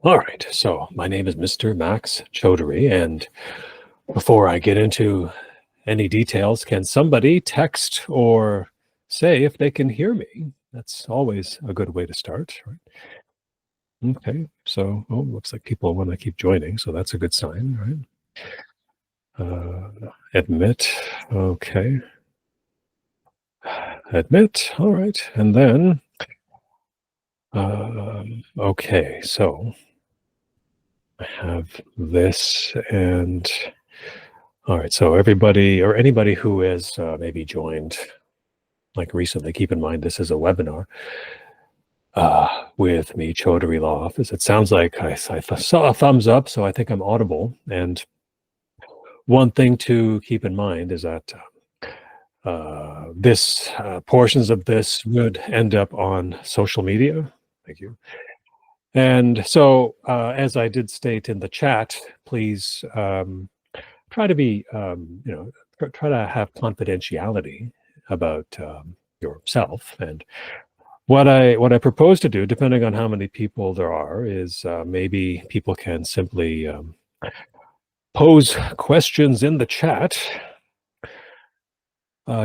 All right, so my name is Mr. Max Chaudhary, and before I get into any details, can somebody text or say if they can hear me? That's always a good way to start, right? Okay, so looks like people want to keep joining, so that's a good sign, right? Admit, okay. Admit, all right, and then, okay, so I have this and all right, so everybody or anybody who has maybe joined like recently, keep in mind this is a webinar with me, Chaudhary Law Office. It sounds like I saw a thumbs up, so I think I'm audible. And one thing to keep in mind is that portions of this would end up on social media. Thank you. And so, as I did state in the chat, please try to be, try to have confidentiality about yourself. And what I propose to do, depending on how many people there are, is maybe people can simply pose questions in the chat,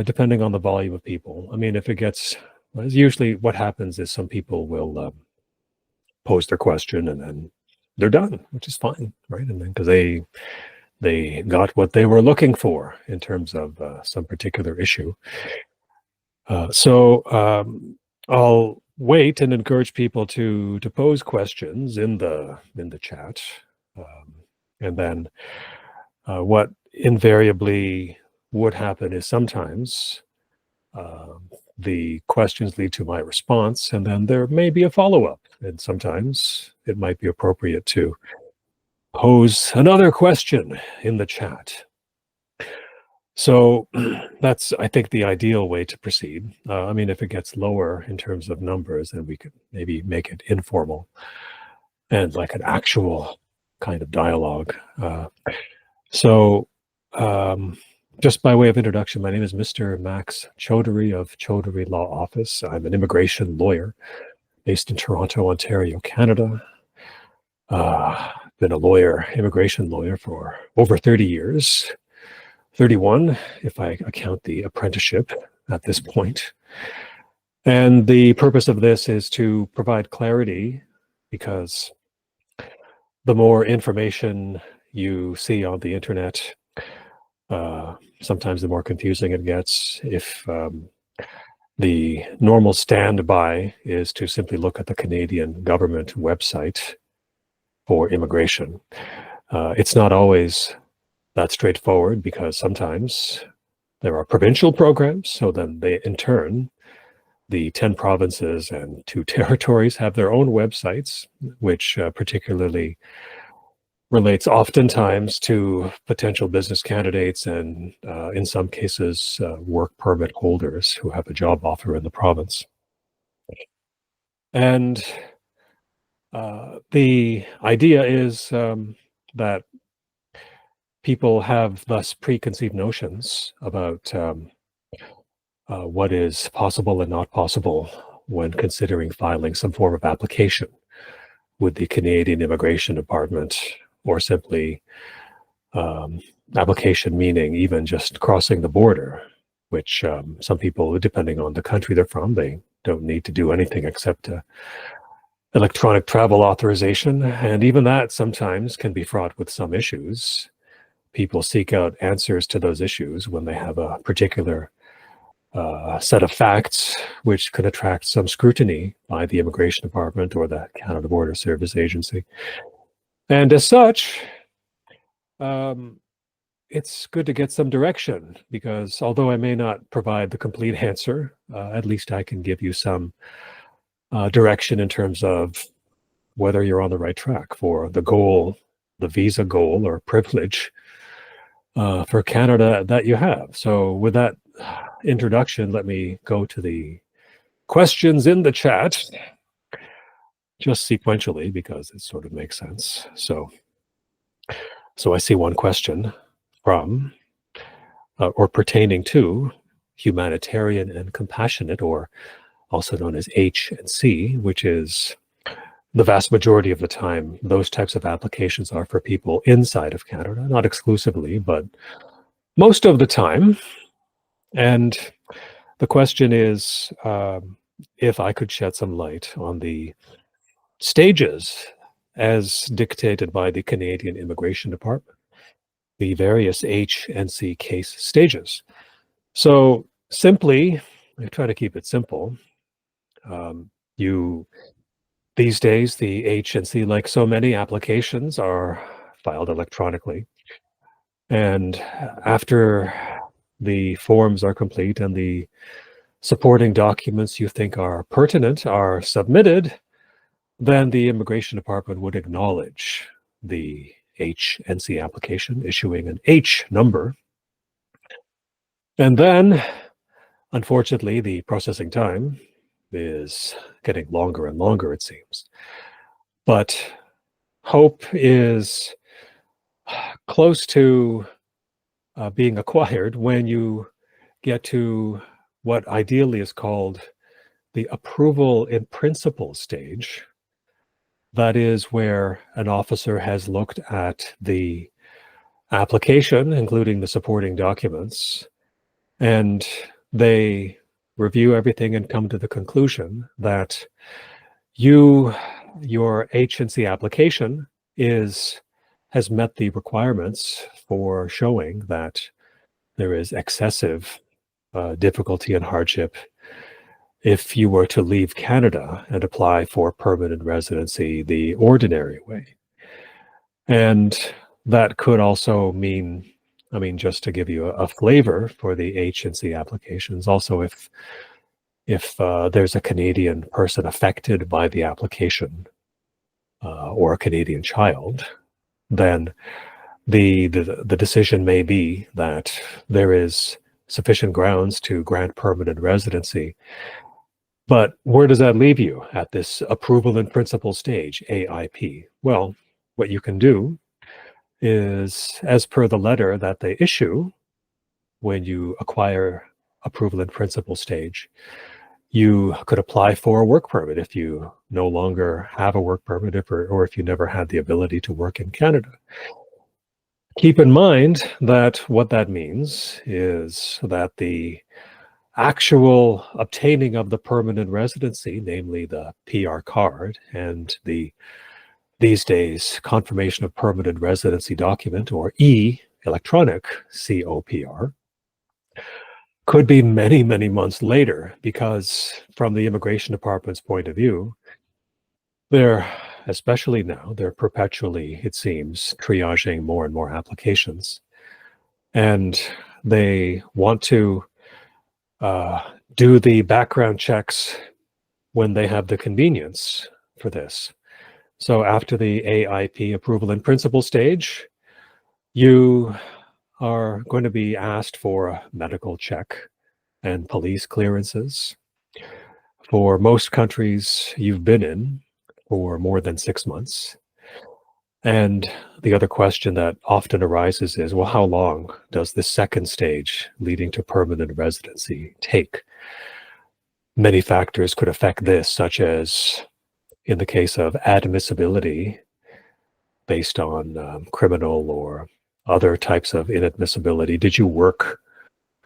depending on the volume of people. I mean, if it gets, usually what happens is some people will pose their question and then they're done, which is fine, right? And then because they got what they were looking for in terms of some particular issue. So I'll wait and encourage people to pose questions in the chat, and then what invariably would happen is sometimes the questions lead to my response, and then there may be a follow-up, and sometimes it might be appropriate to pose another question in the chat. So that's, I think, the ideal way to proceed. I mean, if it gets lower in terms of numbers, then we could maybe make it informal and like an actual kind of dialogue. Just by way of introduction, my name is Mr. Max Chaudhary of Chaudhary Law Office. I'm an immigration lawyer based in Toronto, Ontario, Canada. Been a lawyer, immigration lawyer for over 30 years. 31, if I account the apprenticeship at this point. And the purpose of this is to provide clarity, because the more information you see on the internet, sometimes the more confusing it gets. If the normal standby is to simply look at the Canadian government website for immigration, it's not always that straightforward, because sometimes there are provincial programs. So then they, in turn, the 10 provinces and 2 territories have their own websites, which particularly relates oftentimes to potential business candidates and in some cases, work permit holders who have a job offer in the province. And the idea is that people have thus preconceived notions about what is possible and not possible when considering filing some form of application with the Canadian Immigration Department, or simply application meaning even just crossing the border, which some people, depending on the country they're from, they don't need to do anything except electronic travel authorization. And even that sometimes can be fraught with some issues. People seek out answers to those issues when they have a particular set of facts, which could attract some scrutiny by the Immigration Department or the Canada Border Service Agency. And as such, it's good to get some direction, because although I may not provide the complete answer, at least I can give you some direction in terms of whether you're on the right track for the goal, the visa goal or privilege for Canada that you have. So with that introduction, let me go to the questions in the chat, just sequentially, because it sort of makes sense. So I see one question from or pertaining to humanitarian and compassionate, or also known as H&C, which is the vast majority of the time, those types of applications are for people inside of Canada, not exclusively, but most of the time. And the question is, if I could shed some light on the stages as dictated by the Canadian Immigration Department, the various H&C case stages. So simply, I try to keep it simple. These days, the H&C, like so many applications, are filed electronically. And after the forms are complete and the supporting documents you think are pertinent are submitted, then the Immigration Department would acknowledge the H&C application, issuing an H number. And then, unfortunately, the processing time is getting longer and longer, it seems. But hope is close to being acquired when you get to what ideally is called the approval in principle stage. That is where an officer has looked at the application, including the supporting documents, and they review everything and come to the conclusion that your H&C application has met the requirements for showing that there is excessive difficulty and hardship if you were to leave Canada and apply for permanent residency the ordinary way. And that could also mean, just to give you a flavor for the H&C applications, also if there's a Canadian person affected by the application or a Canadian child, then the decision may be that there is sufficient grounds to grant permanent residency. But where does that leave you at this approval in principle stage, AIP? Well, what you can do is, as per the letter that they issue when you acquire approval in principle stage, you could apply for a work permit if you no longer have a work permit or if you never had the ability to work in Canada. Keep in mind that what that means is that the actual obtaining of the permanent residency, namely the PR card and these days confirmation of permanent residency document, or electronic COPR, could be many, many months later, because from the Immigration Department's point of view, especially now, they're perpetually, it seems, triaging more and more applications. And they want to do the background checks when they have the convenience for this. So after the AIP approval in principle stage, you are going to be asked for a medical check and police clearances. For most countries you've been in for more than 6 months. And the other question that often arises is, well, how long does the second stage leading to permanent residency take? Many factors could affect this, such as in the case of admissibility based on criminal or other types of inadmissibility. Did you work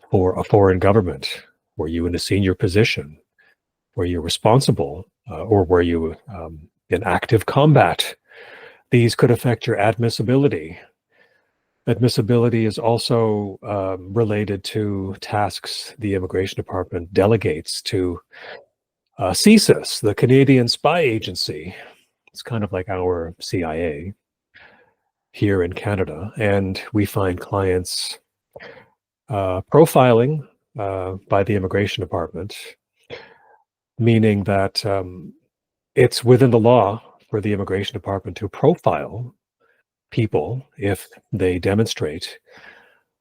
for a foreign government? Were you in a senior position? Were you responsible or were you in active combat? These could affect your admissibility. Admissibility is also related to tasks the Immigration Department delegates to CSIS, the Canadian Spy Agency. It's kind of like our CIA here in Canada, and we find clients profiling by the Immigration Department, meaning that it's within the law for the Immigration Department to profile people if they demonstrate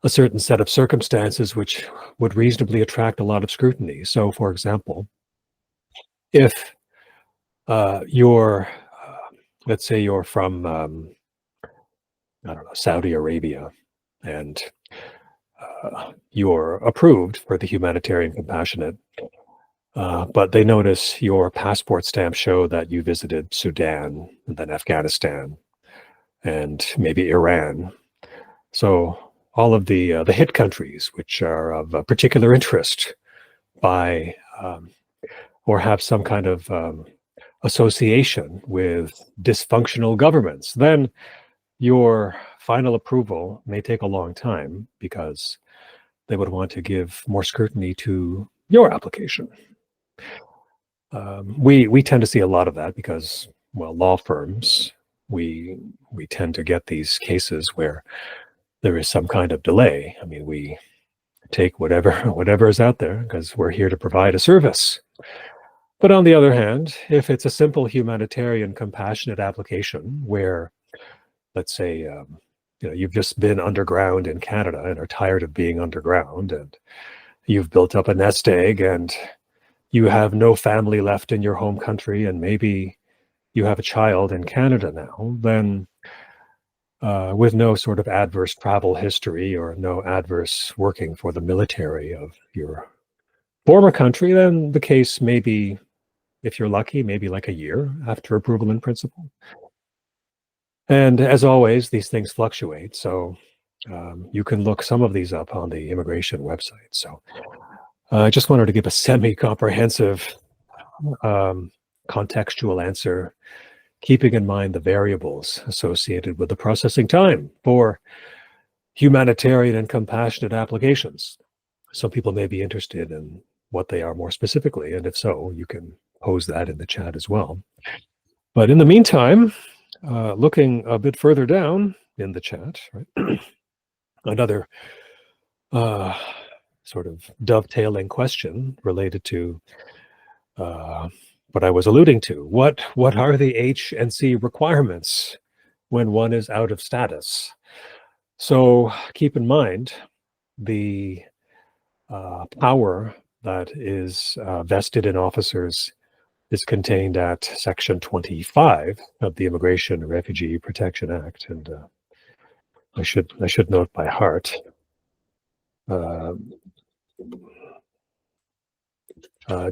a certain set of circumstances which would reasonably attract a lot of scrutiny. So, for example, if let's say you're from, I don't know, Saudi Arabia, and you're approved for the humanitarian compassionate but they notice your passport stamps show that you visited Sudan and then Afghanistan and maybe Iran. So all of the hit countries, which are of particular interest by or have some kind of association with dysfunctional governments, then your final approval may take a long time because they would want to give more scrutiny to your application. We tend to see a lot of that because, well, law firms, we tend to get these cases where there is some kind of delay. I mean, we take whatever is out there because we're here to provide a service. But on the other hand, if it's a simple humanitarian, compassionate application where, let's say, you've just been underground in Canada and are tired of being underground, and you've built up a nest egg, and you have no family left in your home country, and maybe you have a child in Canada now, then with no sort of adverse travel history or no adverse working for the military of your former country, then the case may be, if you're lucky, maybe like a year after approval in principle. And as always, these things fluctuate. So you can look some of these up on the immigration website. So I just wanted to give a semi-comprehensive contextual answer, keeping in mind the variables associated with the processing time for humanitarian and compassionate applications. Some people may be interested in what they are more specifically, and if so, you can pose that in the chat as well. But in the meantime, looking a bit further down in the chat, right, another sort of dovetailing question related to what I was alluding to. What are the H&C requirements when one is out of status? So keep in mind the power that is vested in officers is contained at Section 25 of the Immigration and Refugee Protection Act, and I should note by heart.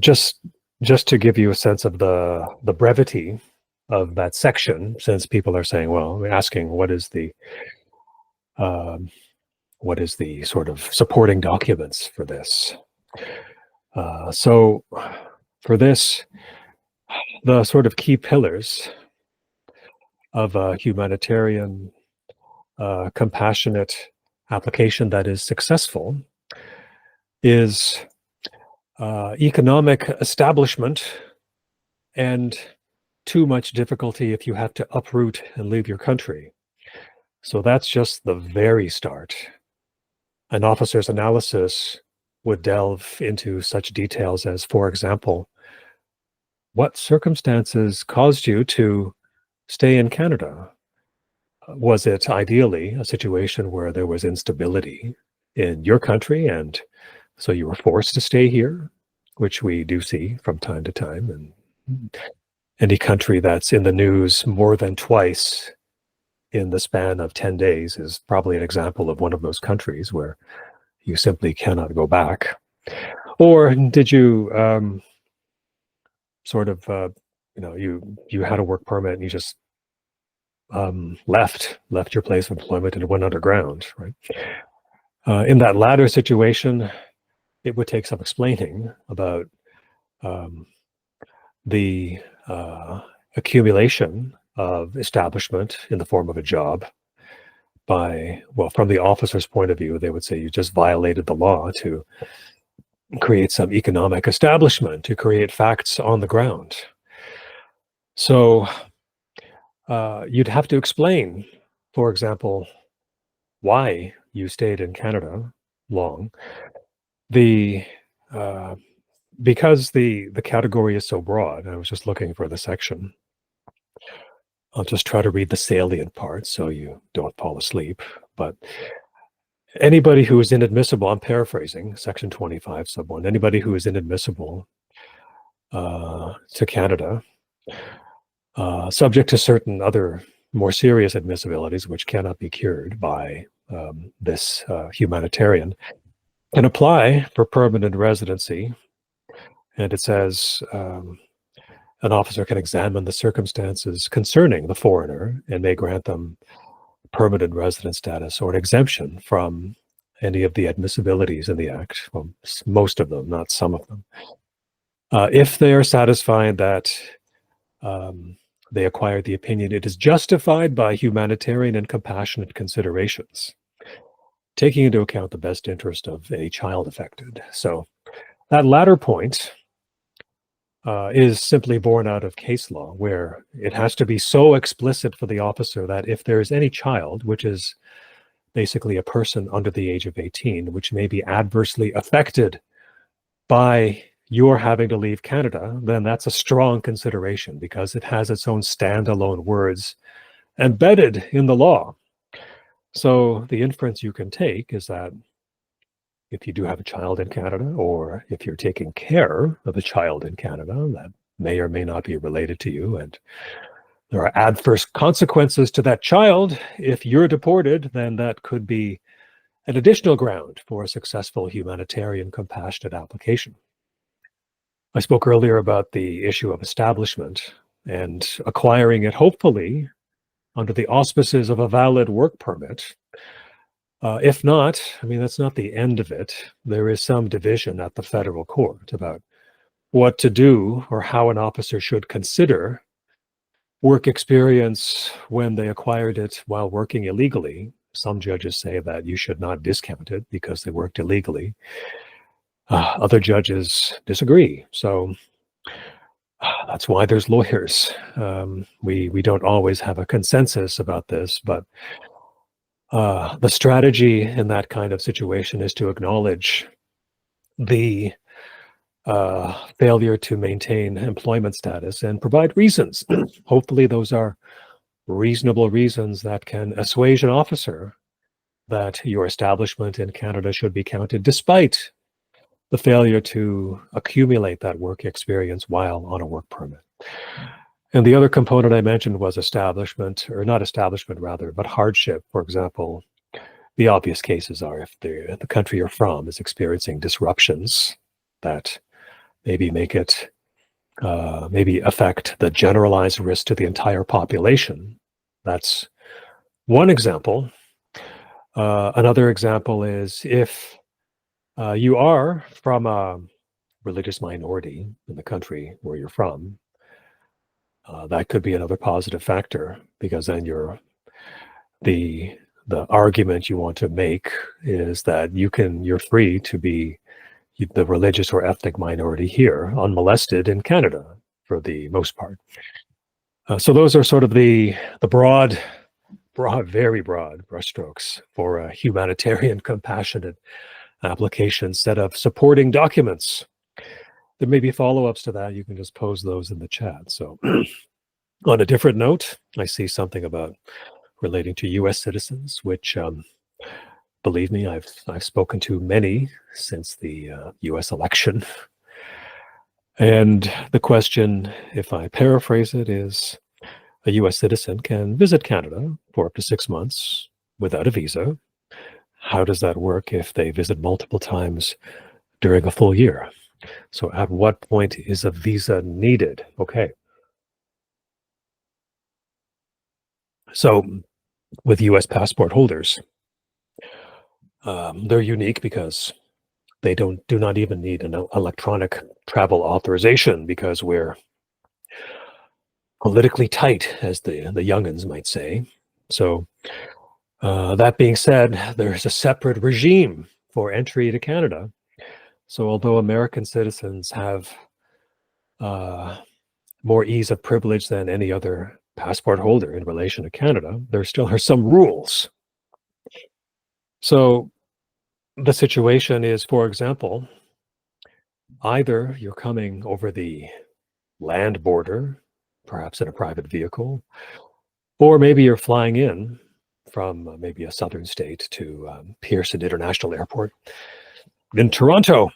Just to give you a sense of the brevity of that section, since people are saying, well, asking what is the sort of supporting documents for this. So for this, the sort of key pillars of a humanitarian, compassionate application that is successful is economic establishment and too much difficulty if you have to uproot and leave your country. So that's just the very start. An officer's analysis would delve into such details as, for example, what circumstances caused you to stay in Canada? Was it ideally a situation where there was instability in your country and so you were forced to stay here, which we do see from time to time? And any country that's in the news more than twice in the span of 10 days is probably an example of one of those countries where you simply cannot go back. Or did you you had a work permit and you just left your place of employment and went underground, right? In that latter situation, it would take some explaining about the accumulation of establishment in the form of a job by, well, from the officer's point of view, they would say you just violated the law to create some economic establishment, to create facts on the ground. So you'd have to explain, for example, why you stayed in Canada long. Because the category is so broad, I was just looking for the section. I'll just try to read the salient parts so you don't fall asleep. But anybody who is inadmissible, I'm paraphrasing, Section 25, sub 1, anybody who is inadmissible to Canada, subject to certain other more serious admissibilities, which cannot be cured by this humanitarian, can apply for permanent residency And it says an officer can examine the circumstances concerning the foreigner and may grant them permanent resident status or an exemption from any of the admissibilities in the Act. Well, most of them, not some of them. If they are satisfied that they acquired the opinion, it is justified by humanitarian and compassionate considerations, taking into account the best interest of any child affected. So that latter point is simply born out of case law, where it has to be so explicit for the officer that if there is any child, which is basically a person under the age of 18, which may be adversely affected by your having to leave Canada, then that's a strong consideration because it has its own standalone words embedded in the law. So the inference you can take is that if you do have a child in Canada, or if you're taking care of a child in Canada that may or may not be related to you, and there are adverse consequences to that child, if you're deported, then that could be an additional ground for a successful humanitarian compassionate application. I spoke earlier about the issue of establishment and acquiring it, hopefully, under the auspices of a valid work permit. If not, I mean, that's not the end of it. There is some division at the federal court about what to do or how an officer should consider work experience when they acquired it while working illegally. Some judges say that you should not discount it because they worked illegally. Other judges disagree. So that's why there's lawyers. We don't always have a consensus about this, but the strategy in that kind of situation is to acknowledge the failure to maintain employment status and provide reasons. Hopefully those are reasonable reasons that can assuage an officer that your establishment in Canada should be counted despite the failure to accumulate that work experience while on a work permit. And the other component I mentioned was establishment, or not establishment rather, but hardship. For example, the obvious cases are if the country you're from is experiencing disruptions that maybe make it, maybe affect the generalized risk to the entire population. That's one example. Another example is if you are from a religious minority in the country where you're from, that could be another positive factor, because then the argument you want to make is that you're free to be the religious or ethnic minority here, unmolested in Canada for the most part. So those are sort of the broad, very broad brushstrokes for a humanitarian, compassionate application set of supporting documents. There may be follow-ups to that. You can just pose those in the chat. So on a different note, I see something about relating to U.S. citizens, which believe me, I've spoken to many since the U.S. election. And the question, if I paraphrase it, is a U.S. citizen can visit Canada for up to 6 months without a visa. How does that work if they visit multiple times during a full year? So at what point is a visa needed? Okay. So with U.S. passport holders, they're unique because they do not even need an electronic travel authorization, because we're politically tight, as the youngins might say. So that being said, there's a separate regime for entry to Canada. So although American citizens have more ease of privilege than any other passport holder in relation to Canada, there still are some rules. So the situation is, for example, either you're coming over the land border, perhaps in a private vehicle, or maybe you're flying in from maybe a southern state to Pearson International Airport in Toronto.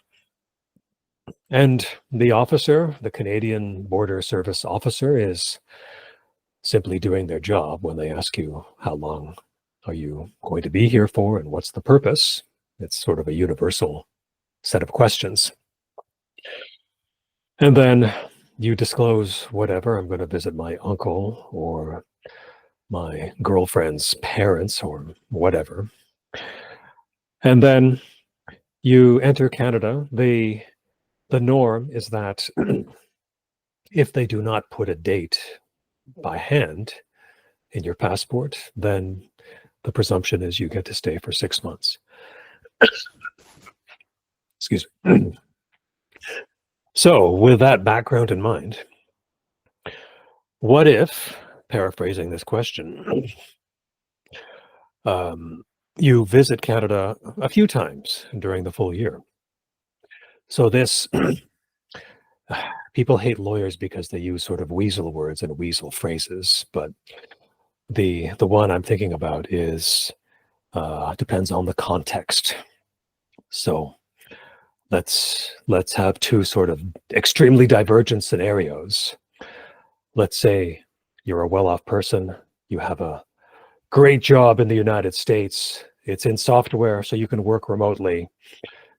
And the officer, the Canadian Border Service officer, is simply doing their job when they ask you, how long are you going to be here for and what's the purpose? It's sort of a universal set of questions. And then you disclose whatever. I'm going to visit my uncle or my girlfriend's parents or whatever. And then you enter Canada. The norm is that if they do not put a date by hand in your passport, then the presumption is you get to stay for 6 months. Excuse me. So with that background in mind, what if, paraphrasing this question, you visit Canada a few times during the full year? So this, people hate lawyers because they use sort of weasel words and weasel phrases, but the one I'm thinking about is depends on the context. So let's have two sort of extremely divergent scenarios. Let's say you're a well-off person, you have a great job in the United States, it's in software so you can work remotely,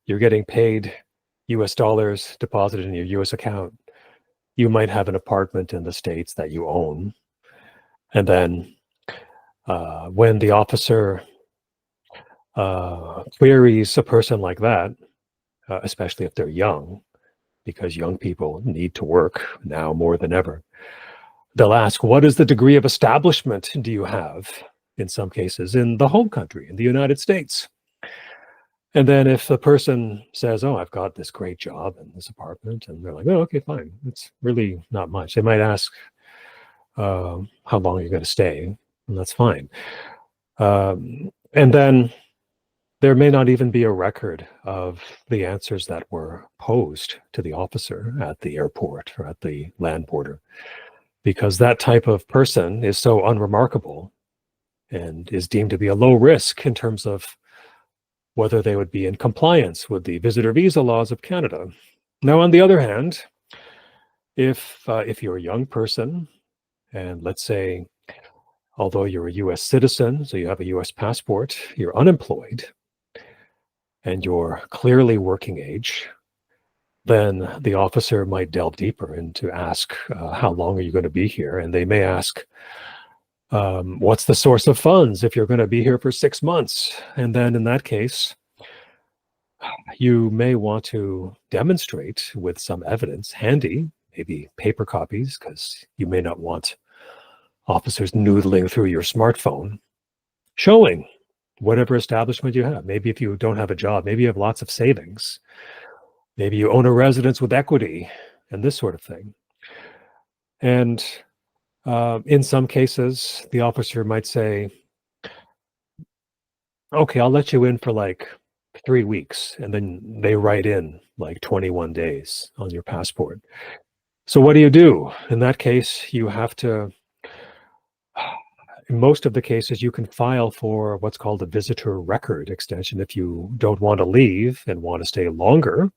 you're getting paid US dollars deposited in your US account, you might have an apartment in the States that you own, and then when the officer queries a person like that, especially if they're young, because young people need to work now more than ever, they'll ask, what is the degree of establishment do you have, in some cases, in the home country, in the United States? And then if the person says, oh, I've got this great job and this apartment, and they're like, oh, okay, fine. It's really not much. They might ask, how long are you going to stay? And that's fine. And then there may not even be a record of the answers that were posed to the officer at the airport or at the land border, because that type of person is so unremarkable and is deemed to be a low risk in terms of whether they would be in compliance with the visitor visa laws of Canada. Now, on the other hand, if you're a young person, and let's say, although you're a US citizen, so you have a US passport, you're unemployed, and you're clearly working age, then the officer might delve deeper and to ask, how long are you going to be here? And they may ask, what's the source of funds if you're going to be here for 6 months? And then in that case, you may want to demonstrate with some evidence handy, maybe paper copies, because you may not want officers noodling through your smartphone, showing whatever establishment you have. Maybe if you don't have a job, maybe you have lots of savings. Maybe you own a residence with equity and this sort of thing. And in some cases, the officer might say, okay, I'll let you in for like 3 weeks. And then they write in like 21 days on your passport. So what do you do? In that case, you have to, in most of the cases, you can file for what's called a visitor record extension. If you don't want to leave and want to stay longer,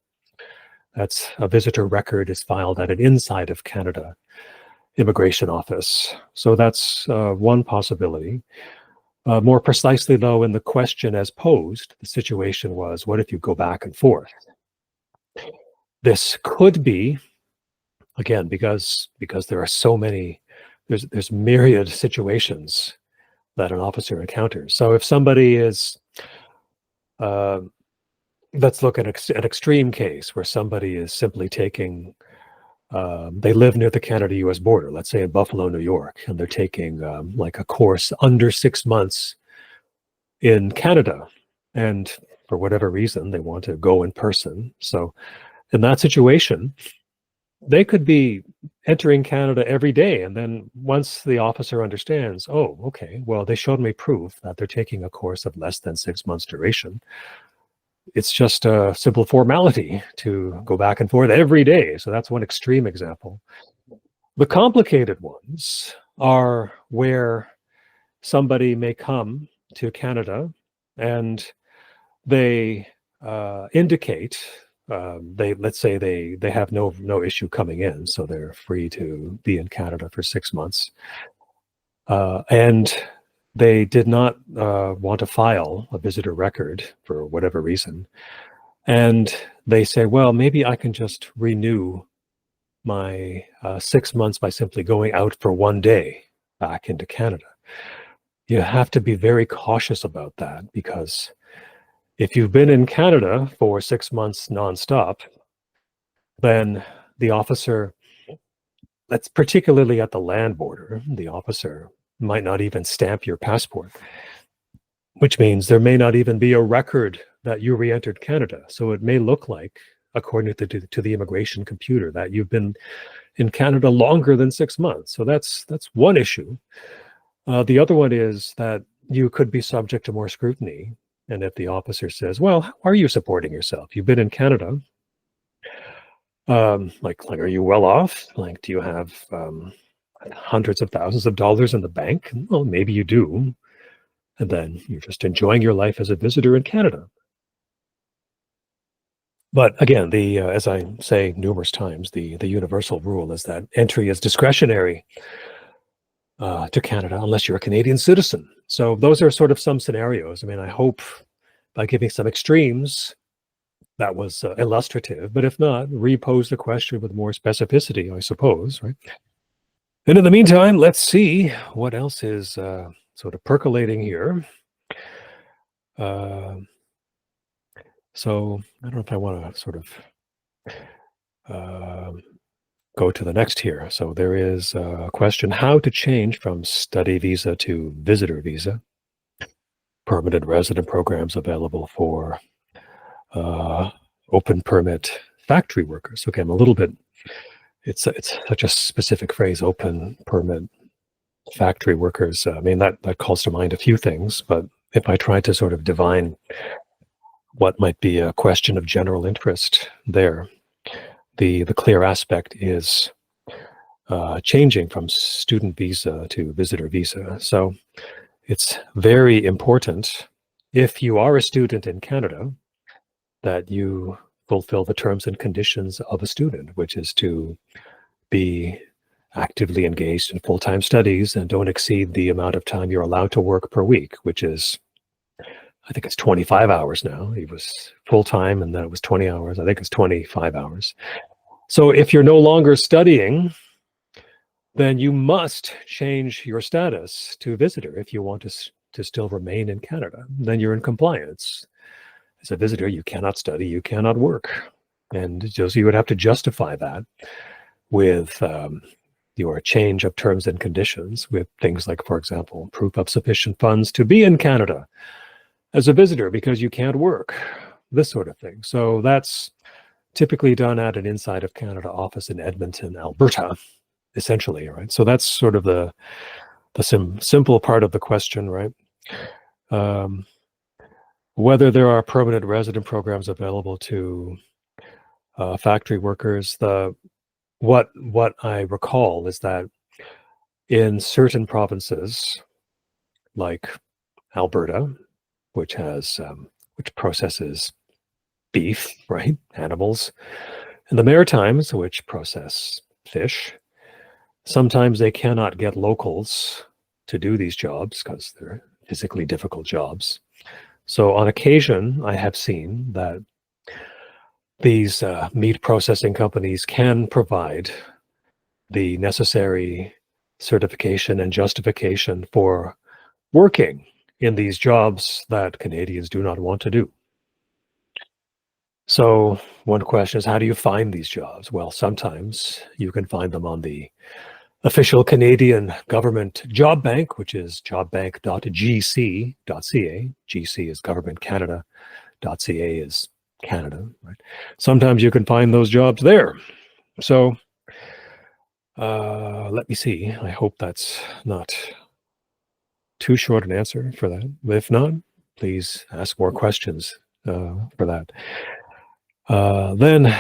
that's a visitor record is filed at an inside of Canada immigration office. So that's one possibility. More precisely, though, in the question as posed, the situation was, what if you go back and forth? This could be, again, because there are so many, there's myriad situations that an officer encounters. So if somebody is, let's look at an extreme case where somebody is simply taking, they live near the Canada-US border, let's say in Buffalo, New York, and they're taking like a course under 6 months in Canada. And for whatever reason, they want to go in person. So in that situation, they could be entering Canada every day. And then once the officer understands, oh, okay, well, they showed me proof that they're taking a course of less than 6 months duration, it's just a simple formality to go back and forth every day. So that's one extreme example. The complicated ones are where somebody may come to Canada and they indicate, let's say they have no issue coming in, so they're free to be in Canada for 6 months. And they did not want to file a visitor record for whatever reason. And they say, well, maybe I can just renew my 6 months by simply going out for one day back into Canada. You have to be very cautious about that, because if you've been in Canada for 6 months nonstop, then the officer, that's particularly at the land border, the officer might not even stamp your passport, which means there may not even be a record that you re-entered Canada. So it may look like, according to the immigration computer, that you've been in Canada longer than 6 months. So that's one issue. The other one is that you could be subject to more scrutiny. And if the officer says, well, how are you supporting yourself? You've been in Canada. Like, are you well off? Like, do you have hundreds of thousands of dollars in the bank? Well, maybe you do. And then you're just enjoying your life as a visitor in Canada. But again, as I say numerous times, the universal rule is that entry is discretionary to Canada unless you're a Canadian citizen. So those are sort of some scenarios. I mean, I hope by giving some extremes that was illustrative, but if not, repose the question with more specificity, I suppose, right? And in the meantime, let's see what else is sort of percolating here. So I don't know if I want to sort of go to the next here. So there is a question: how to change from study visa to visitor visa. Permanent resident programs available for open permit factory workers. Okay, I'm a little bit, it's such a specific phrase, open permit factory workers. I mean, that calls to mind a few things, but if I try to sort of divine what might be a question of general interest there, the clear aspect is changing from student visa to visitor visa. So it's very important, if you are a student in Canada, that you fulfill the terms and conditions of a student, which is to be actively engaged in full-time studies and don't exceed the amount of time you're allowed to work per week, which is, I think it's 25 hours now. It was full-time and then it was 20 hours. I think it's 25 hours. So if you're no longer studying, then you must change your status to visitor if you want to still remain in Canada. Then you're in compliance. As a visitor, you cannot study, you cannot work. And so you would have to justify that with your change of terms and conditions, with things like, for example, proof of sufficient funds to be in Canada as a visitor because you can't work, this sort of thing. So that's typically done at an Inside of Canada office in Edmonton, Alberta, essentially, right? So that's sort of the simple part of the question, right? Whether there are permanent resident programs available to factory workers, what I recall is that in certain provinces, like Alberta, which processes beef, right, animals, and the Maritimes, which process fish, sometimes they cannot get locals to do these jobs because they're physically difficult jobs. So on occasion, I have seen that these meat processing companies can provide the necessary certification and justification for working in these jobs that Canadians do not want to do. So one question is, how do you find these jobs? Well, sometimes you can find them on the official Canadian government job bank, which is jobbank.gc.ca. GC is Government Canada. .ca is Canada, right? Sometimes you can find those jobs there. So let me see. I hope that's not too short an answer for that. If not, please ask more questions for that. Then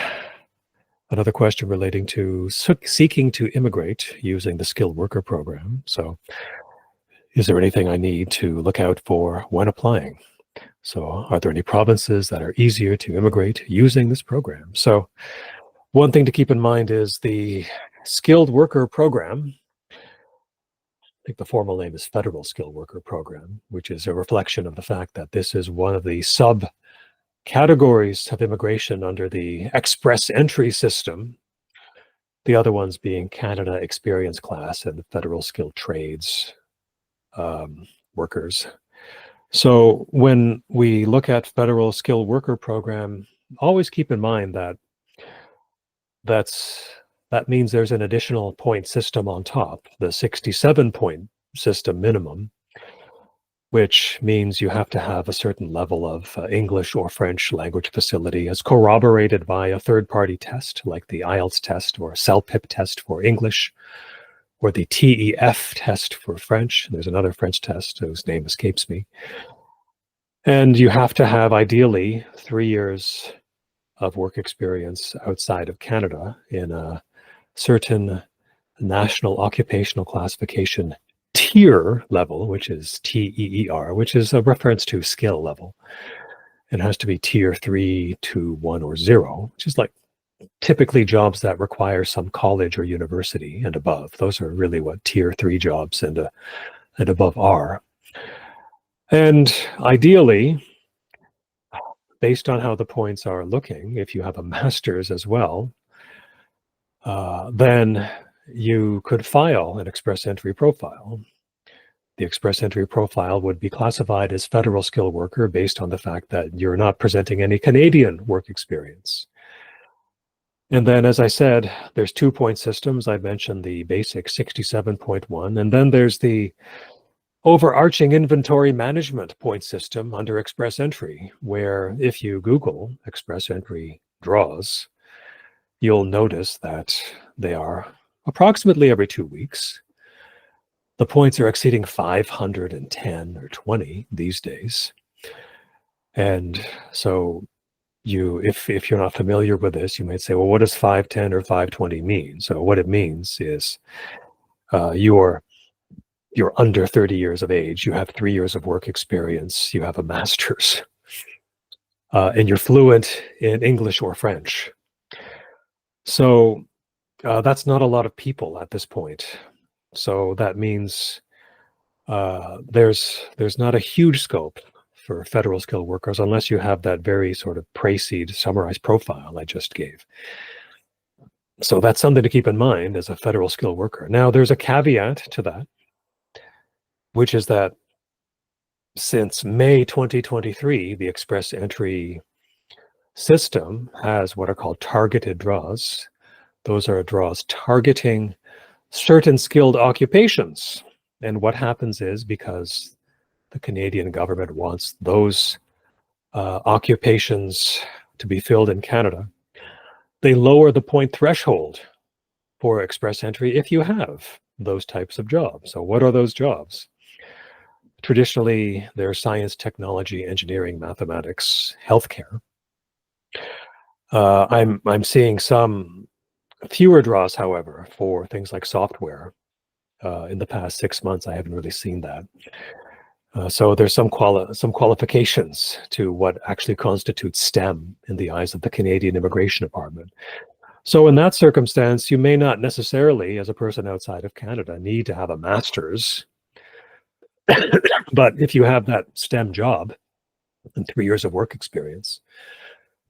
another question relating to seeking to immigrate using the skilled worker program. So is there anything I need to look out for when applying? So are there any provinces that are easier to immigrate using this program? So one thing to keep in mind is the skilled worker program. I think the formal name is Federal Skilled Worker Program, which is a reflection of the fact that this is one of the subcategories of immigration under the express entry system The other ones being Canada Experience class and Federal Skilled Trades workers. So when we look at Federal Skilled Worker Program, always keep in mind that that means there's an additional point system on top, the 67-point system minimum, which means you have to have a certain level of English or French language facility as corroborated by a third-party test like the IELTS test or CELPIP test for English or the TEF test for French. There's another French test whose name escapes me. And you have to have ideally 3 years of work experience outside of Canada in a certain national occupational classification tier level, which is TEER, which is a reference to skill level. It has to be tier 3, 2, 1, or 0, which is like typically jobs that require some college or university and above. Those are really what tier 3 jobs and above are. And ideally, based on how the points are looking, if you have a master's as well, then you could file an express entry profile. The express entry profile would be classified as federal skilled worker based on the fact that you're not presenting any Canadian work experience. And then, as I said, there's 2-point systems. I mentioned the basic 67.1, and then there's the overarching inventory management point system under express entry, where if you Google express entry draws, you'll notice that they are approximately every 2 weeks. The points are exceeding 510 or 20 these days. And so if you're not familiar with this, you might say, well, what does 510 or 520 mean? So what it means is you're under 30 years of age, you have 3 years of work experience, you have a master's, and you're fluent in English or French. So that's not a lot of people at this point. So that means there's not a huge scope for federal skilled workers unless you have that very sort of précis summarized profile I just gave. So that's something to keep in mind as a federal skilled worker. Now, there's a caveat to that, which is that since May 2023, the express entry system has what are called targeted draws. Those are draws targeting certain skilled occupations. And what happens is, because the Canadian government wants those occupations to be filled in Canada, they lower the point threshold for express entry if you have those types of jobs. So what are those jobs? Traditionally, they're science, technology, engineering, mathematics, healthcare. I'm seeing some fewer draws, however, for things like software. In the past 6 months, I haven't really seen that. So there's some qualifications to what actually constitutes STEM in the eyes of the Canadian Immigration Department. So in that circumstance, you may not necessarily, as a person outside of Canada, need to have a master's. But if you have that STEM job and 3 years of work experience,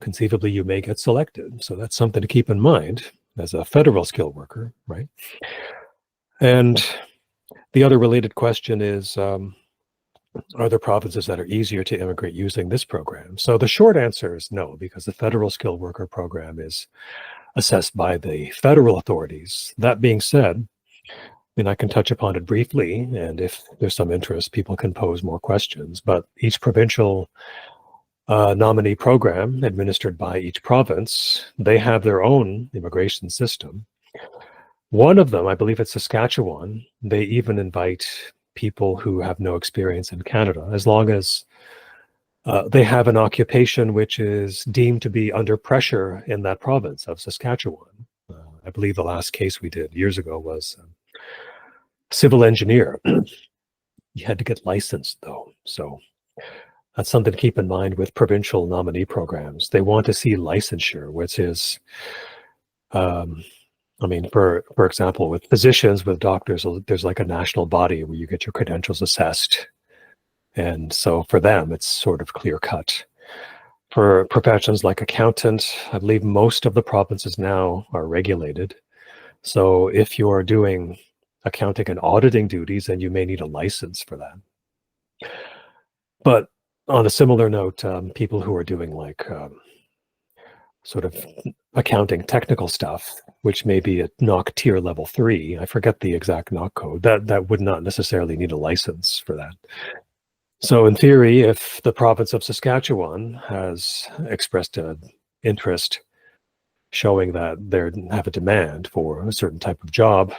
conceivably you may get selected. So that's something to keep in mind as a federal skilled worker, right? And the other related question is, are there provinces that are easier to immigrate using this program? So the short answer is no, because the federal skilled worker program is assessed by the federal authorities. That being said, I can touch upon it briefly, and if there's some interest, people can pose more questions. But each provincial nominee program administered by each province, they have their own immigration system. One of them, I believe it's Saskatchewan, they even invite people who have no experience in Canada, as long as they have an occupation which is deemed to be under pressure in that province of Saskatchewan. I believe the last case we did years ago was civil engineer. You had to get licensed, though. So that's something to keep in mind with provincial nominee programs. They want to see licensure, which is, for example, with physicians, with doctors, there's like a national body where you get your credentials assessed. And so for them, it's sort of clear cut. For professions like accountant, I believe most of the provinces now are regulated. So if you're doing accounting and auditing duties, then you may need a license for that. But on a similar note, people who are doing like sort of accounting technical stuff, which may be at NOC tier level 3, I forget the exact NOC code, that would not necessarily need a license for that. So in theory, if the province of Saskatchewan has expressed an interest showing that they have a demand for a certain type of job,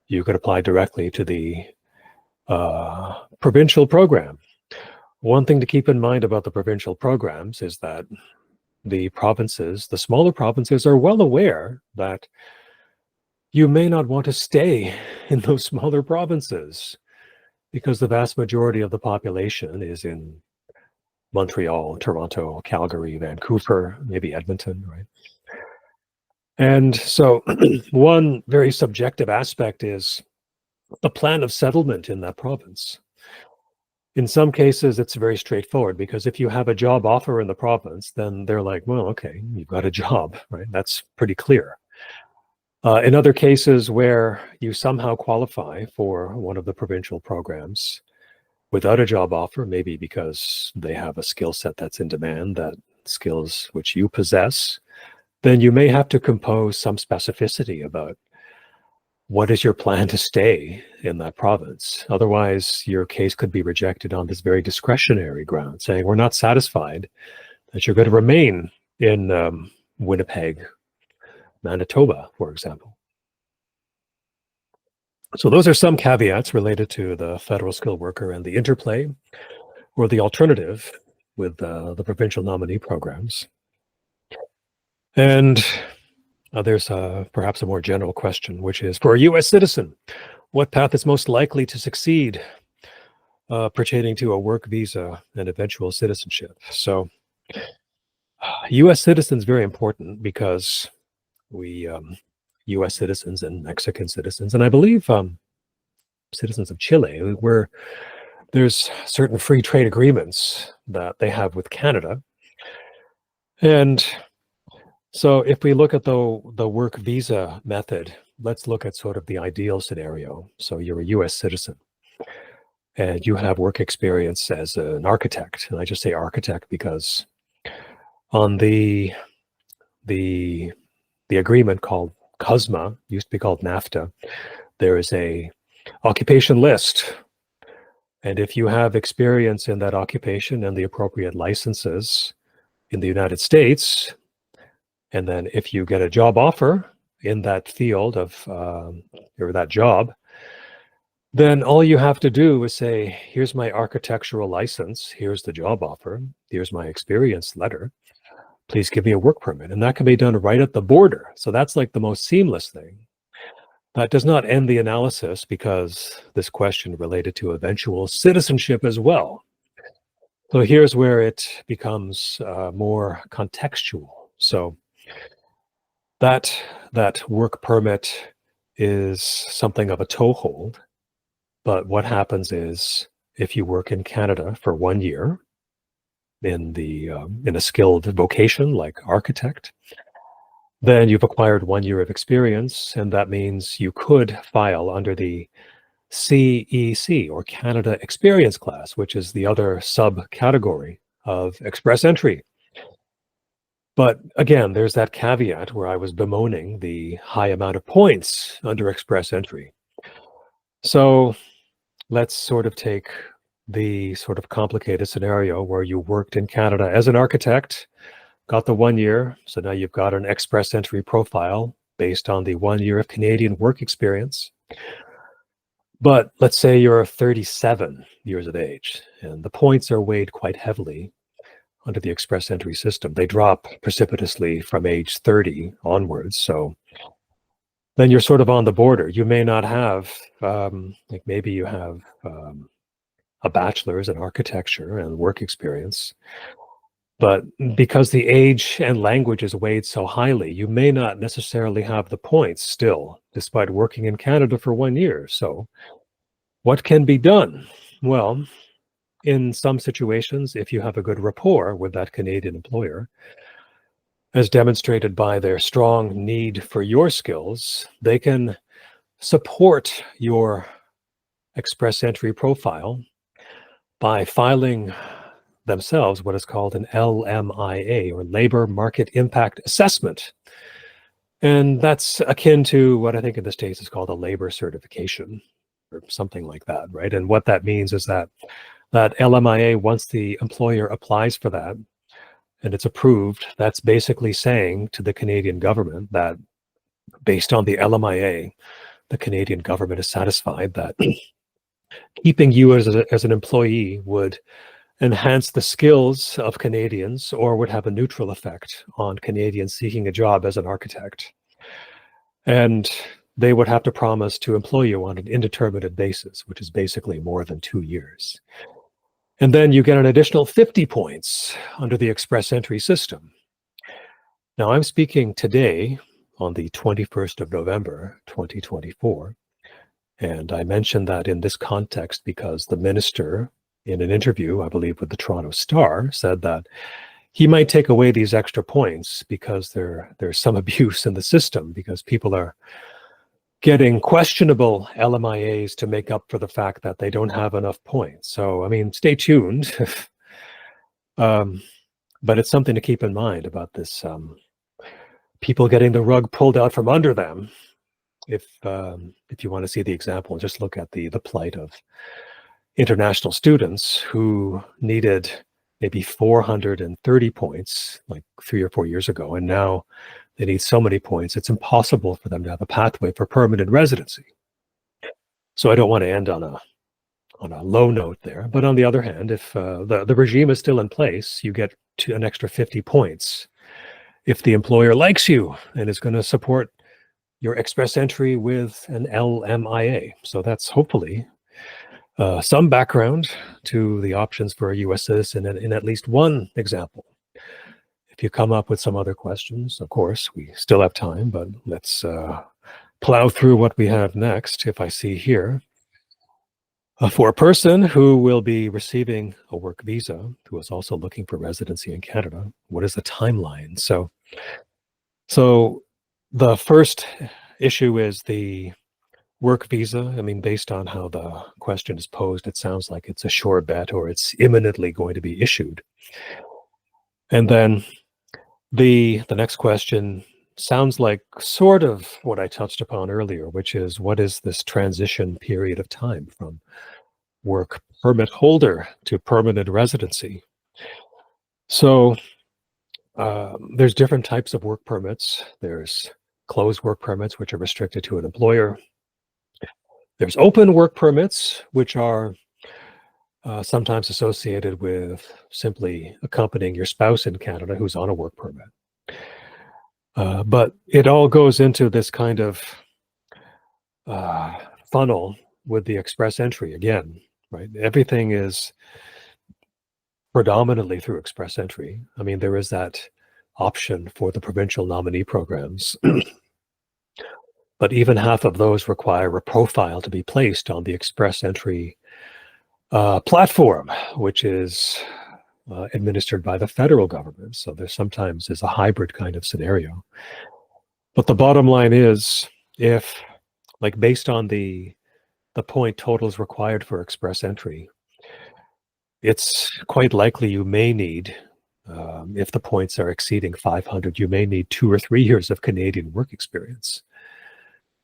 you could apply directly to the provincial program. One thing to keep in mind about the provincial programs is that the provinces, the smaller provinces, are well aware that you may not want to stay in those smaller provinces because the vast majority of the population is in Montreal, Toronto, Calgary, Vancouver, maybe Edmonton, right? And so one very subjective aspect is the plan of settlement in that province. In some cases, it's very straightforward because if you have a job offer in the province, then they're like, well, okay, you've got a job, right? That's pretty clear. In other cases where you somehow qualify for one of the provincial programs without a job offer, maybe because they have a skill set that's in demand, that skills which you possess, then you may have to compose some specificity about what is your plan to stay in that province. Otherwise, your case could be rejected on this very discretionary ground, saying we're not satisfied that you're going to remain in Winnipeg, Manitoba, for example. So those are some caveats related to the federal skilled worker and the interplay or the alternative with the provincial nominee programs. And there's perhaps a more general question, which is, for a U.S. citizen, what path is most likely to succeed pertaining to a work visa and eventual citizenship? So U.S. citizens very important because we, U.S. citizens and Mexican citizens, and I believe citizens of Chile, there's certain free trade agreements that they have with Canada. And so if we look at the work visa method, let's look at sort of the ideal scenario. So you're a US citizen and you have work experience as an architect. And I just say architect because on the agreement called CUSMA, used to be called NAFTA, there is a occupation list. And if you have experience in that occupation and the appropriate licenses in the United States, and then if you get a job offer in that field of or that job, then all you have to do is say, here's my architectural license, here's the job offer, here's my experience letter, please give me a work permit. And that can be done right at the border. So that's like the most seamless thing. That does not end the analysis because this question related to eventual citizenship as well. So here's where it becomes more contextual. So that work permit is something of a toehold. But what happens is if you work in Canada for 1 year in a skilled vocation like architect, then you've acquired 1 year of experience, and that means you could file under the CEC or Canada Experience class, which is the other subcategory of express entry. But again, there's that caveat where I was bemoaning the high amount of points under express entry. So let's sort of take the sort of complicated scenario where you worked in Canada as an architect, got the 1 year, so now you've got an express entry profile based on the 1 year of Canadian work experience. But let's say you're 37 years of age, and the points are weighed quite heavily under the express entry system. They drop precipitously from age 30 onwards. So then you're sort of on the border. You may not have, like maybe you have a bachelor's in architecture and work experience, but because the age and language is weighed so highly, you may not necessarily have the points still, despite working in Canada for 1 year. So what can be done? Well, in some situations, if you have a good rapport with that Canadian employer, as demonstrated by their strong need for your skills, they can support your express entry profile by filing themselves what is called an LMIA, or Labor Market Impact Assessment. And that's akin to what I think in the States is called a labor certification or something like that, right? And what that means is that LMIA, once the employer applies for that and it's approved, that's basically saying to the Canadian government that based on the LMIA, the Canadian government is satisfied that keeping you as an employee would enhance the skills of Canadians or would have a neutral effect on Canadians seeking a job as an architect. And they would have to promise to employ you on an indeterminate basis, which is basically more than 2 years. And then you get an additional 50 points under the express entry system. Now, I'm speaking today on the 21st of November, 2024. And I mention that in this context because the minister, in an interview, I believe with the Toronto Star, said that he might take away these extra points because there's some abuse in the system, because people are getting questionable LMIAs to make up for the fact that they don't have enough points. So, I mean, stay tuned. But it's something to keep in mind about this, people getting the rug pulled out from under them. If you want to see the example, just look at the plight of international students who needed maybe 430 points like 3 or 4 years ago, and now they need so many points, it's impossible for them to have a pathway for permanent residency. So I don't want to end on a low note there. But on the other hand, if the regime is still in place, you get an extra 50 points if the employer likes you and is going to support your express entry with an LMIA. So that's hopefully some background to the options for a U.S. citizen in at least one example. If you come up with some other questions, of course, we still have time, but let's plow through what we have next. If I see here, for a person who will be receiving a work visa, who is also looking for residency in Canada, what is the timeline? So the first issue is the work visa. I mean, based on how the question is posed, it sounds like it's a sure bet or it's imminently going to be issued. And then the next question sounds like sort of what I touched upon earlier, which is, what is this transition period of time from work permit holder to permanent residency? So there's different types of work permits. There's closed work permits, which are restricted to an employer. There's open work permits, which are sometimes associated with simply accompanying your spouse in Canada who's on a work permit. But it all goes into this kind of funnel with the express entry again, right? Everything is predominantly through express entry. I mean, there is that option for the provincial nominee programs, but even half of those require a profile to be placed on the express entry platform, which is administered by the federal government. So there sometimes is a hybrid kind of scenario. But the bottom line is, if, like, based on the point totals required for express entry, it's quite likely you may need, if the points are exceeding 500, you may need 2 or 3 years of Canadian work experience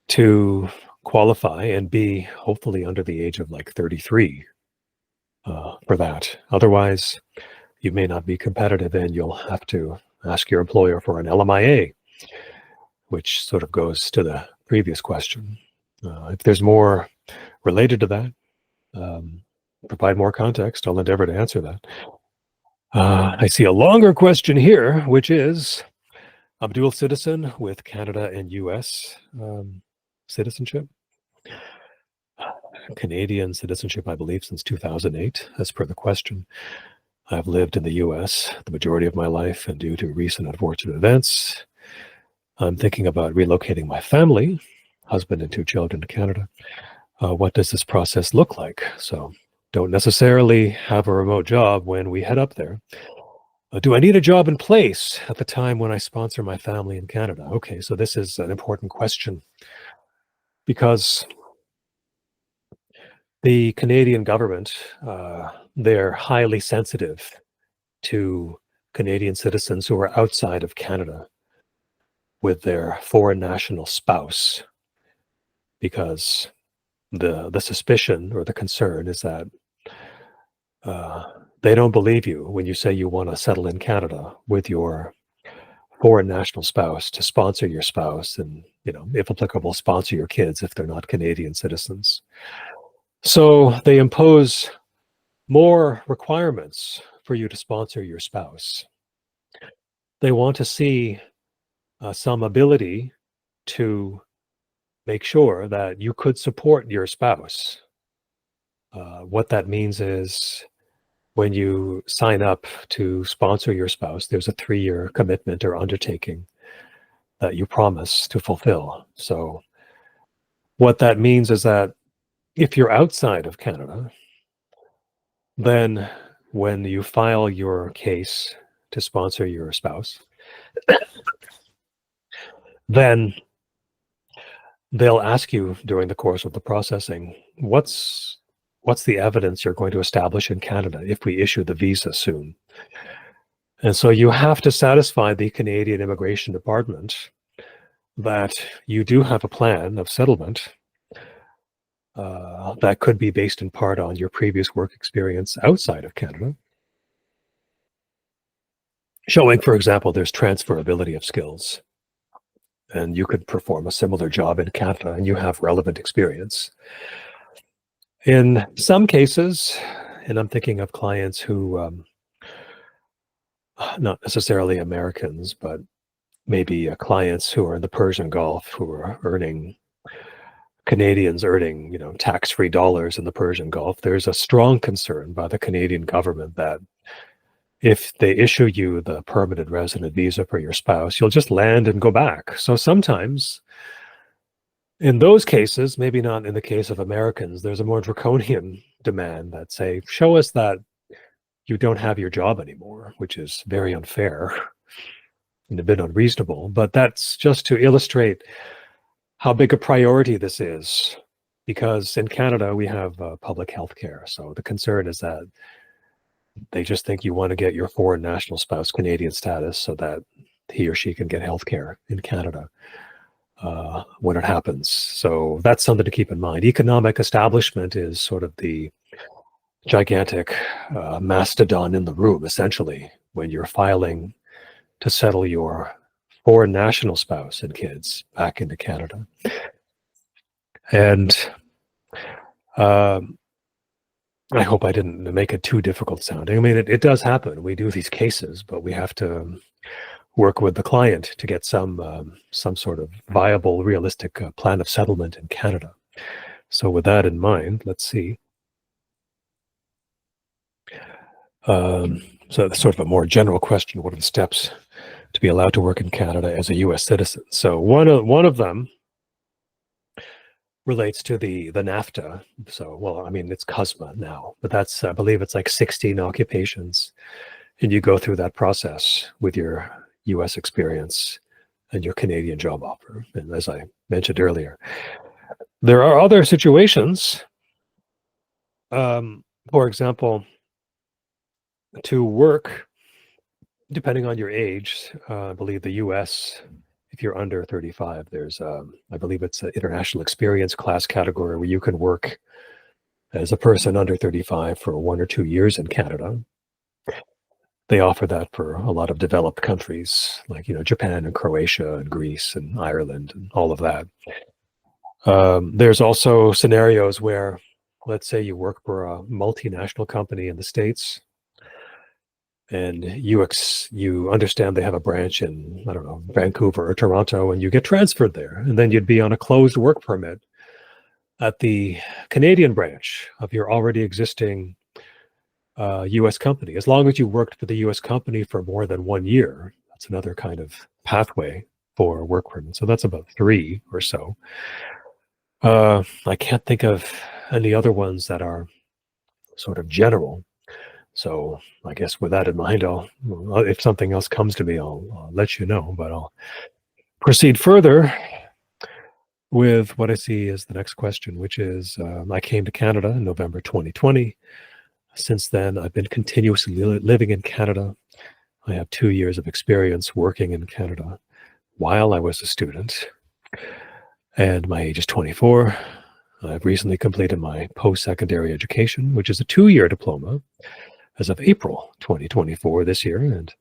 to qualify and be hopefully under the age of like 33 for that. Otherwise, you may not be competitive and you'll have to ask your employer for an LMIA, which sort of goes to the previous question. If there's more related to that, provide more context, I'll endeavor to answer that. I see a longer question here, which is, I'm dual citizen with Canada and US citizenship. Canadian citizenship, I believe, since 2008, as per the question. I've lived in the US the majority of my life, and due to recent unfortunate events, I'm thinking about relocating my family, husband and 2 children, to Canada. What does this process look like? So don't necessarily have a remote job when we head up there. Do I need a job in place at the time when I sponsor my family in Canada? Okay, so this is an important question because the Canadian government, they're highly sensitive to Canadian citizens who are outside of Canada with their foreign national spouse, because the suspicion or the concern is that they don't believe you when you say you want to settle in Canada with your foreign national spouse, to sponsor your spouse and, if applicable, sponsor your kids if they're not Canadian citizens. So they impose more requirements for you to sponsor your spouse. They want to see some ability to make sure that you could support your spouse. What that means is, when you sign up to sponsor your spouse, there's a 3-year commitment or undertaking that you promise to fulfill. So what that means is that if you're outside of Canada, then when you file your case to sponsor your spouse, then they'll ask you during the course of the processing, what's the evidence you're going to establish in Canada if we issue the visa soon? And so you have to satisfy the Canadian Immigration Department that you do have a plan of settlement that could be based in part on your previous work experience outside of Canada, showing, for example, there's transferability of skills, and you could perform a similar job in Canada and you have relevant experience. In some cases, and I'm thinking of clients who, not necessarily Americans, but maybe clients who are in the Persian Gulf who are Canadians earning, tax-free dollars in the Persian Gulf, there's a strong concern by the Canadian government that if they issue you the permanent resident visa for your spouse, you'll just land and go back. So sometimes, in those cases, maybe not in the case of Americans, there's a more draconian demand that say, show us that you don't have your job anymore, which is very unfair and a bit unreasonable. But that's just to illustrate how big a priority this is, because in Canada we have public health care. So the concern is that they just think you want to get your foreign national spouse Canadian status so that he or she can get health care in Canada when it happens. So that's something to keep in mind. Economic establishment is sort of the gigantic mastodon in the room, essentially, when you're filing to settle your foreign national spouse and kids back into Canada. And I hope I didn't make it too difficult sounding. I mean, it does happen. We do these cases, but we have to work with the client to get some sort of viable, realistic plan of settlement in Canada. So with that in mind, let's see. So that's sort of a more general question: what are the steps to be allowed to work in Canada as a U.S. citizen? So one of them relates to the NAFTA. So, well, I mean, it's CUSMA now, but that's, I believe it's like 16 occupations. And you go through that process with your U.S. experience and your Canadian job offer. And as I mentioned earlier, there are other situations, for example, to work, depending on your age, I believe the U.S., if you're under 35, there's, I believe it's an international experience class category where you can work as a person under 35 for 1 or 2 years in Canada. They offer that for a lot of developed countries like, Japan and Croatia and Greece and Ireland and all of that. There's also scenarios where, let's say you work for a multinational company in the States, and you understand they have a branch in, I don't know, Vancouver or Toronto, and you get transferred there. And then you'd be on a closed work permit at the Canadian branch of your already existing U.S. company. As long as you worked for the U.S. company for more than 1 year, that's another kind of pathway for work permit. So that's about 3 or so. I can't think of any other ones that are sort of general. So I guess with that in mind, if something else comes to me, I'll let you know, but I'll proceed further with what I see as the next question, which is, I came to Canada in November 2020. Since then, I've been continuously living in Canada. I have 2 years of experience working in Canada while I was a student, and my age is 24. I've recently completed my post-secondary education, which is a 2-year diploma, as of April 2024 this year, and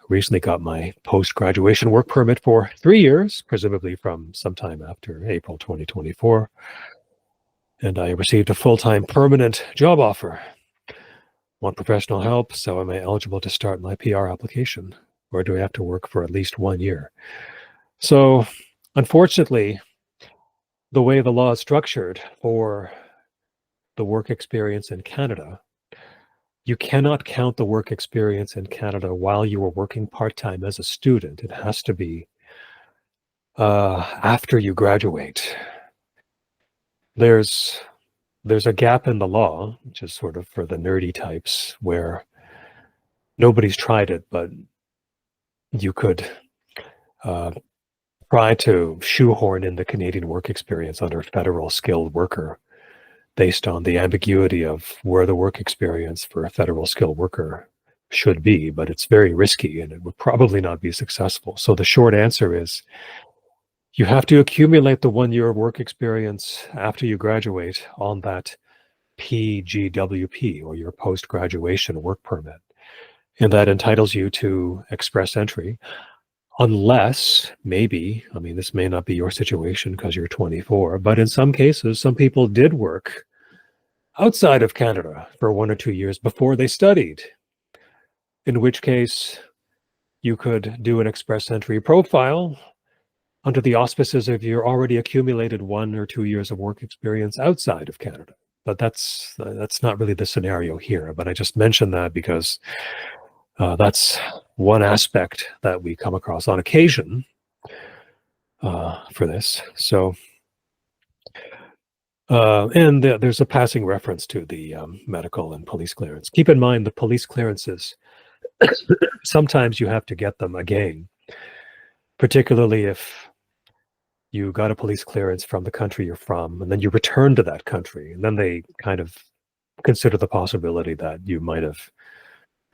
recently got my post-graduation work permit for 3 years, presumably from sometime after April 2024. And I received a full-time permanent job offer. Want professional help, so am I eligible to start my PR application, or do I have to work for at least 1 year? So, unfortunately, the way the law is structured for the work experience in Canada, you cannot count the work experience in Canada while you were working part-time as a student. It has to be after you graduate. There's a gap in the law, which is sort of for the nerdy types, where nobody's tried it, but you could try to shoehorn in the Canadian work experience under federal skilled worker based on the ambiguity of where the work experience for a federal skilled worker should be, but it's very risky and it would probably not be successful. So the short answer is you have to accumulate the 1 year of work experience after you graduate on that PGWP, or your post-graduation work permit. And that entitles you to express entry, unless maybe, I mean, this may not be your situation because you're 24, but in some cases, some people did work outside of Canada for 1 or 2 years before they studied, in which case you could do an express entry profile under the auspices of your already accumulated 1 or 2 years of work experience outside of Canada. But that's not really the scenario here. But I just mentioned that because that's one aspect that we come across on occasion for this. So, and there's a passing reference to the medical and police clearance. Keep in mind the police clearances, sometimes you have to get them again, particularly if you got a police clearance from the country you're from, and then you return to that country, and then they kind of consider the possibility that you might have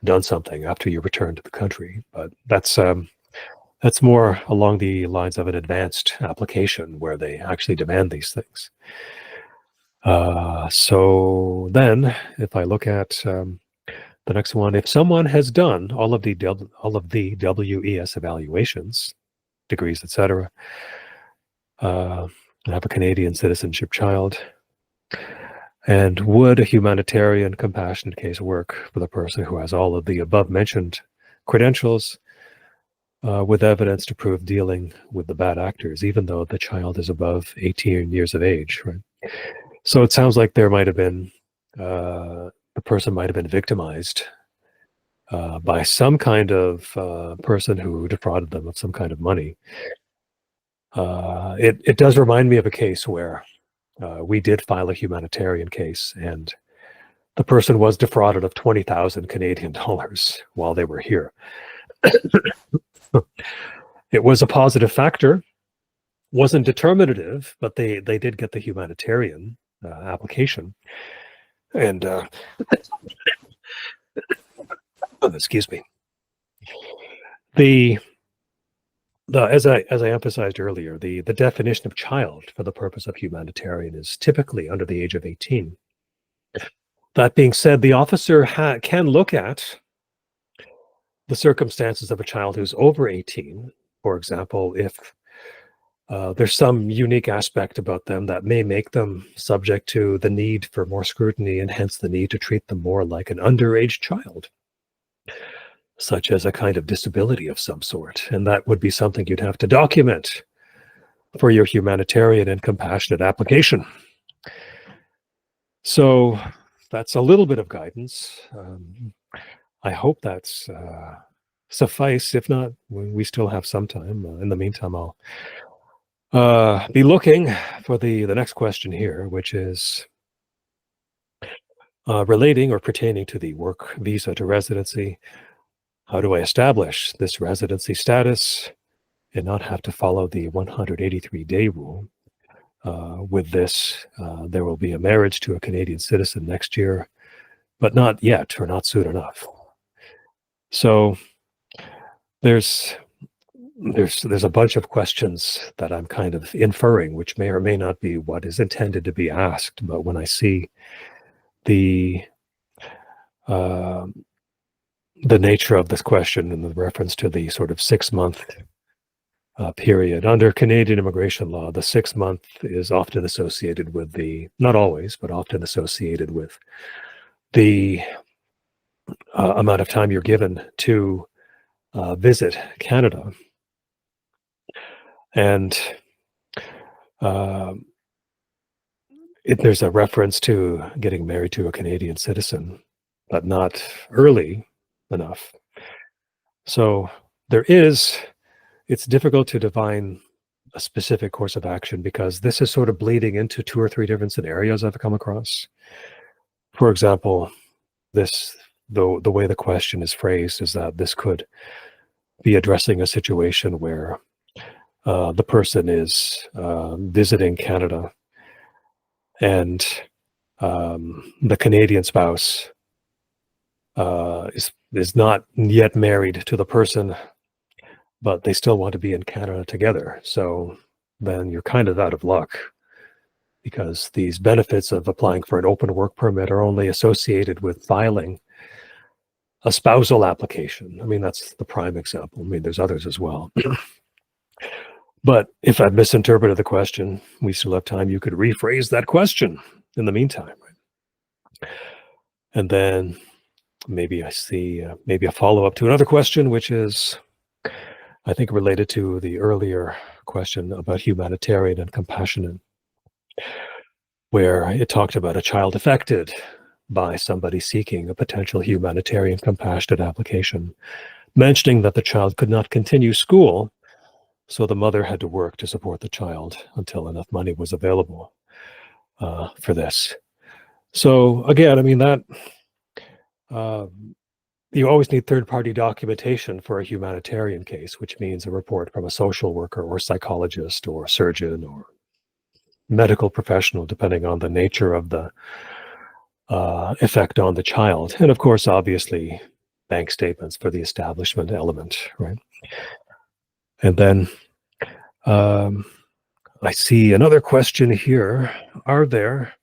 done something after you return to the country. But that's more along the lines of an advanced application where they actually demand these things. So then, if I look at the next one, if someone has done all of the WES evaluations, degrees, etc., have a Canadian citizenship child, and would a humanitarian compassionate case work for the person who has all of the above mentioned credentials with evidence to prove dealing with the bad actors, even though the child is above 18 years of age, right? So it sounds like there might have been, the person might have been victimized by some kind of person who defrauded them of some kind of money. It does remind me of a case where we did file a humanitarian case, and the person was defrauded of 20,000 Canadian dollars while they were here. It was a positive factor, wasn't determinative, but they did get the humanitarian application. And excuse me. As I emphasized earlier, the definition of child for the purpose of humanitarian is typically under the age of 18. That being said, the officer can look at the circumstances of a child who's over 18. For example, if there's some unique aspect about them that may make them subject to the need for more scrutiny, and hence the need to treat them more like an underage child, such as a kind of disability of some sort. And that would be something you'd have to document for your humanitarian and compassionate application. So that's a little bit of guidance. I hope that's suffice. If not, we still have some time. In the meantime, I'll be looking for the next question here, which is, relating or pertaining to the work visa to residency. How do I establish this residency status and not have to follow the 183-day rule? With this, there will be a marriage to a Canadian citizen next year, but not yet or not soon enough. So there's a bunch of questions that I'm kind of inferring, which may or may not be what is intended to be asked. But when I see the nature of this question and the reference to the sort of 6-month period under Canadian immigration law, the 6-month is often associated with not always, but often associated with the amount of time you're given to visit Canada. And there's a reference to getting married to a Canadian citizen, but not early enough. So it's difficult to define a specific course of action because this is sort of bleeding into 2 or 3 different scenarios I've come across. For example, the way the question is phrased is that this could be addressing a situation where the person is visiting Canada and the Canadian spouse is not yet married to the person, but they still want to be in Canada together. So then you're kind of out of luck because these benefits of applying for an open work permit are only associated with filing a spousal application. I mean, that's the prime example. I mean, there's others as well. But if I've misinterpreted the question, we still have time. You could rephrase that question in the meantime. Right? And then maybe I see maybe a follow-up to another question, which is, I think, related to the earlier question about humanitarian and compassionate, where it talked about a child affected by somebody seeking a potential humanitarian compassionate application, mentioning that the child could not continue school, so the mother had to work to support the child until enough money was available for this. So again, I mean, that you always need third-party documentation for a humanitarian case, which means a report from a social worker or psychologist or surgeon or medical professional, depending on the nature of the effect on the child. And of course, obviously, bank statements for the establishment element, right? And then I see another question here. Are there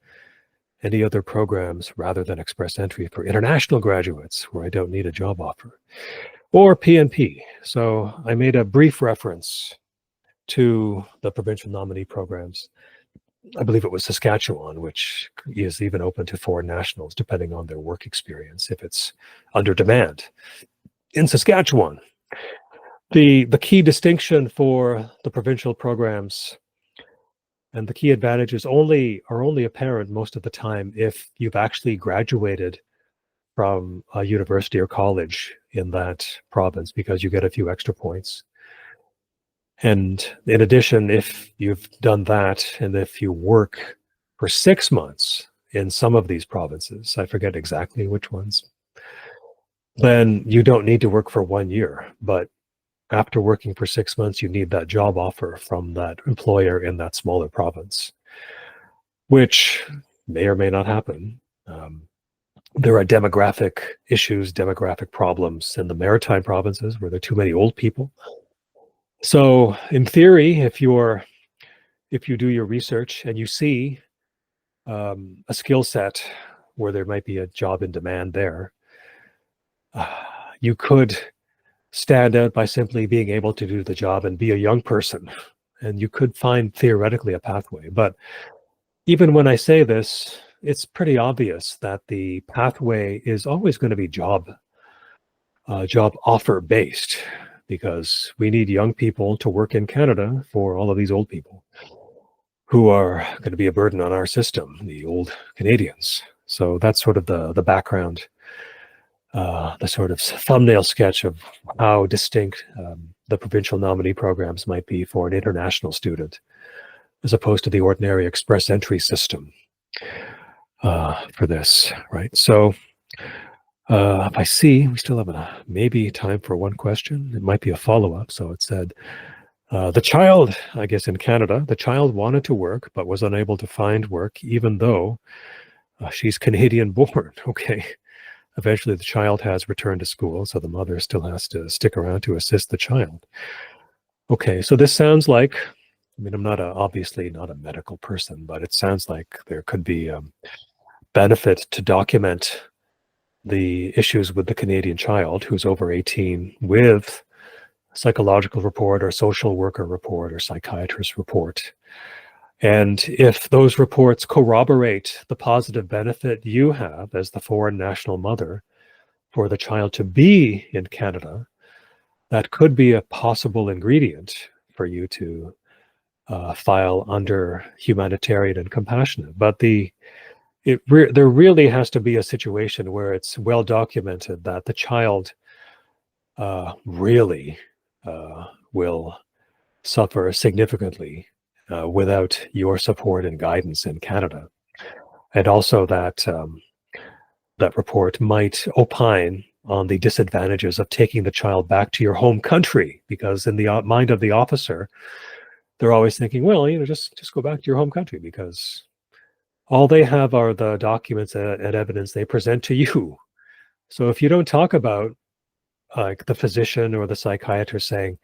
any other programs rather than express entry for international graduates where I don't need a job offer? Or PNP? So I made a brief reference to the provincial nominee programs. I believe it was Saskatchewan, which is even open to foreign nationals, depending on their work experience, if it's under demand. In Saskatchewan, the key distinction for the provincial programs and the key advantages are only apparent most of the time if you've actually graduated from a university or college in that province, because you get a few extra points. And in addition, if you've done that and if you work for 6 months in some of these provinces, I forget exactly which ones, then you don't need to work for 1 year. But after working for 6 months, you need that job offer from that employer in that smaller province, which may or may not happen. There are demographic issues, demographic problems in the maritime provinces where there are too many old people. So in theory, if you do your research and you see a skill set where there might be a job in demand there, you could stand out by simply being able to do the job and be a young person. And you could find theoretically a pathway. But even when I say this, it's pretty obvious that the pathway is always going to be job offer based, because we need young people to work in Canada for all of these old people who are going to be a burden on our system, the old Canadians. So that's sort of the background, the sort of thumbnail sketch of how distinct the provincial nominee programs might be for an international student, as opposed to the ordinary express entry system. for this, right? So I see we still have maybe time for one question. It might be a follow-up. So it said, the child, I guess in Canada, the child wanted to work but was unable to find work even though she's Canadian born. Okay. Eventually the child has returned to school, so the mother still has to stick around to assist the child. Okay, so this sounds like, I mean, I'm obviously not a medical person, but it sounds like there could be benefit to document the issues with the Canadian child who's over 18 with psychological report or social worker report or psychiatrist report. And if those reports corroborate the positive benefit you have as the foreign national mother for the child to be in Canada, that could be a possible ingredient for you to file under humanitarian and compassionate. But there really has to be a situation where it's well documented that the child really will suffer significantly without your support and guidance in Canada. And also that that report might opine on the disadvantages of taking the child back to your home country, because in the mind of the officer, they're always thinking, well, just go back to your home country, because all they have are the documents and evidence they present to you. So if you don't talk about like the physician or the psychiatrist saying,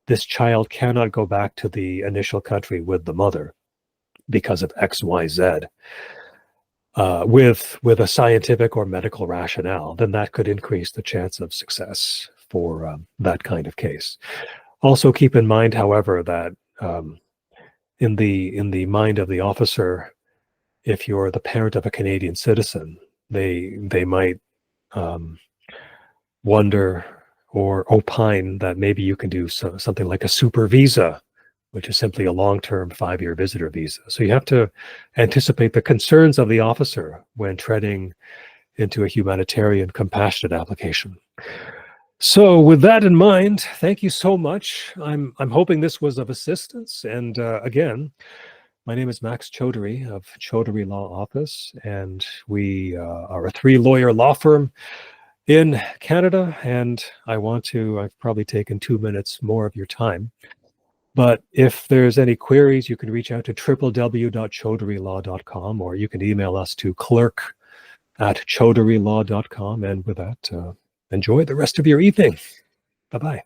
this child cannot go back to the initial country with the mother because of X, Y, Z, with a scientific or medical rationale, then that could increase the chance of success for that kind of case. Also keep in mind, however, that in the mind of the officer, if you're the parent of a Canadian citizen, they might wonder or opine that maybe you can do something like a super visa, which is simply a long-term 5-year visitor visa. So you have to anticipate the concerns of the officer when treading into a humanitarian compassionate application. So with that in mind, thank you so much. I'm hoping this was of assistance. And again, my name is Max Chaudhary of Chaudhary Law Office, and we are a 3-lawyer law firm in Canada. And I've probably taken 2 minutes more of your time. But if there's any queries, you can reach out to www.chaudharylaw.com, or you can email us to clerk@chaudharylaw.com. And with that, enjoy the rest of your evening. Bye-bye.